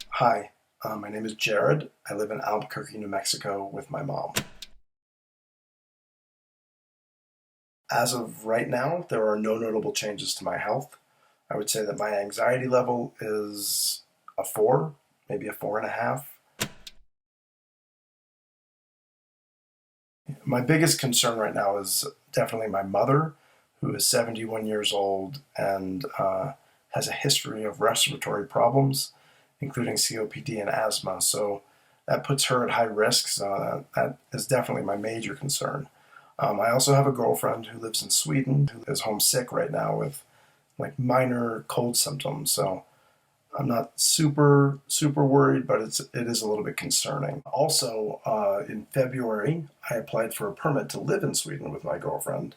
Hi, my name is Jared. I live in Albuquerque, New Mexico with my mom. As of right now, there are no notable changes to my health. I would say that my anxiety level is a 4, maybe a 4.5. My biggest concern right now is definitely my mother, who is 71 years old and has a history of respiratory problems, including COPD and asthma. So that puts her at high risk. So that is definitely my major concern. I also have a girlfriend who lives in Sweden who is homesick right now with like minor cold symptoms. So I'm not super worried, but it is a little bit concerning. Also, in February, I applied for a permit to live in Sweden with my girlfriend.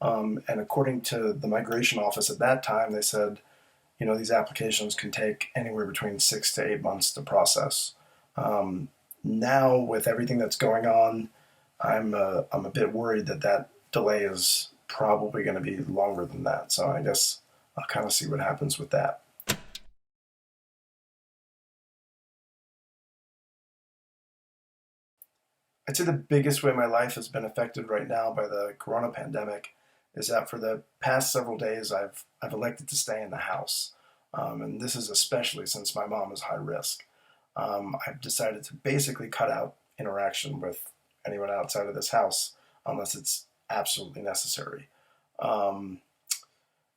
And according to the migration office at that time, they said, these applications can take anywhere between 6 to 8 months to process. Now, with everything that's going on, I'm a bit worried that that delay is probably going to be longer than that. So I guess I'll kind of see what happens with that. I'd say the biggest way my life has been affected right now by the corona pandemic is that for the past several days I've elected to stay in the house, and this is especially since my mom is high risk. I've decided to basically cut out interaction with anyone outside of this house unless it's absolutely necessary. Um,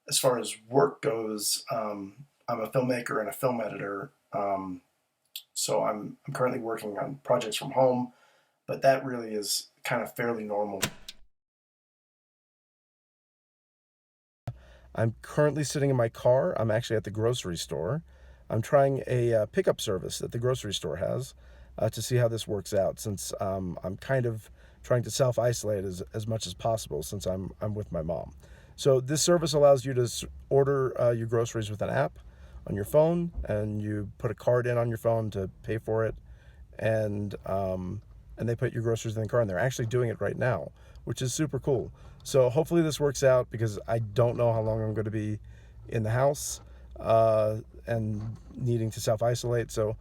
as far as work goes, I'm a filmmaker and a film editor, so I'm currently working on projects from home, but that really is kind of fairly normal. I'm currently sitting in my car. I'm actually at the grocery store. I'm trying a pickup service that the grocery store has to see how this works out since I'm kind of trying to self isolate as much as possible since I'm with my mom. So, this service allows you to order your groceries with an app on your phone, and you put a card in on your phone to pay for it, and and they put your groceries in the car, and they're actually doing it right now, which is super cool. So hopefully this works out because I don't know how long I'm going to be in the house and needing to self isolate. So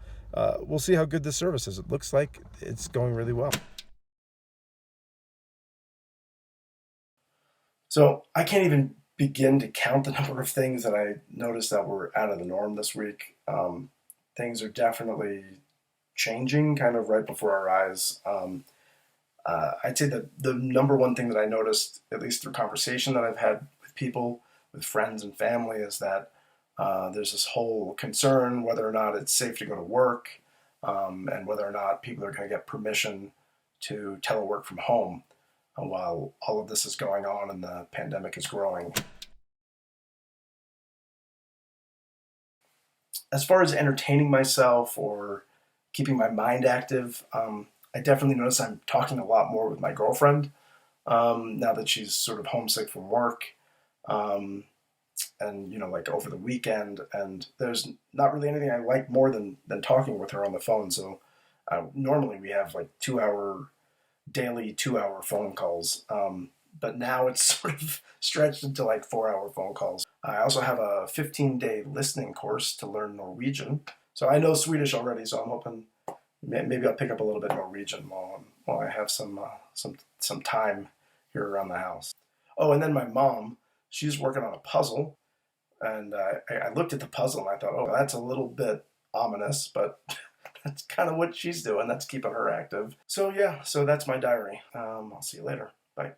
we'll see how good this service is. It looks like it's going really well. So I can't even begin to count the number of things that I noticed that were out of the norm this week. Things are definitely changing kind of right before our eyes. I'd say that the number one thing that I noticed, at least through conversation that I've had with people, with friends and family, is that there's this whole concern whether or not it's safe to go to work, and whether or not people are going to get permission to telework from home while all of this is going on and the pandemic is growing. As far as entertaining myself or keeping my mind active, I definitely notice I'm talking a lot more with my girlfriend now that she's sort of homesick from work. Um, and like over the weekend, and there's not really anything I like more than talking with her on the phone. So normally we have like 2 hour daily 2 hour phone calls, but now it's sort of stretched into like 4 hour phone calls. I also have a 15-day listening course to learn Norwegian, so I know Swedish already, so I'm hoping maybe I'll pick up a little bit Norwegian while I have some time here around the house. Oh, and then my mom, she's working on a puzzle, and I looked at the puzzle and I thought, oh, that's a little bit ominous, but that's kind of what she's doing. That's keeping her active. So yeah, so that's my diary. I'll see you later. Bye.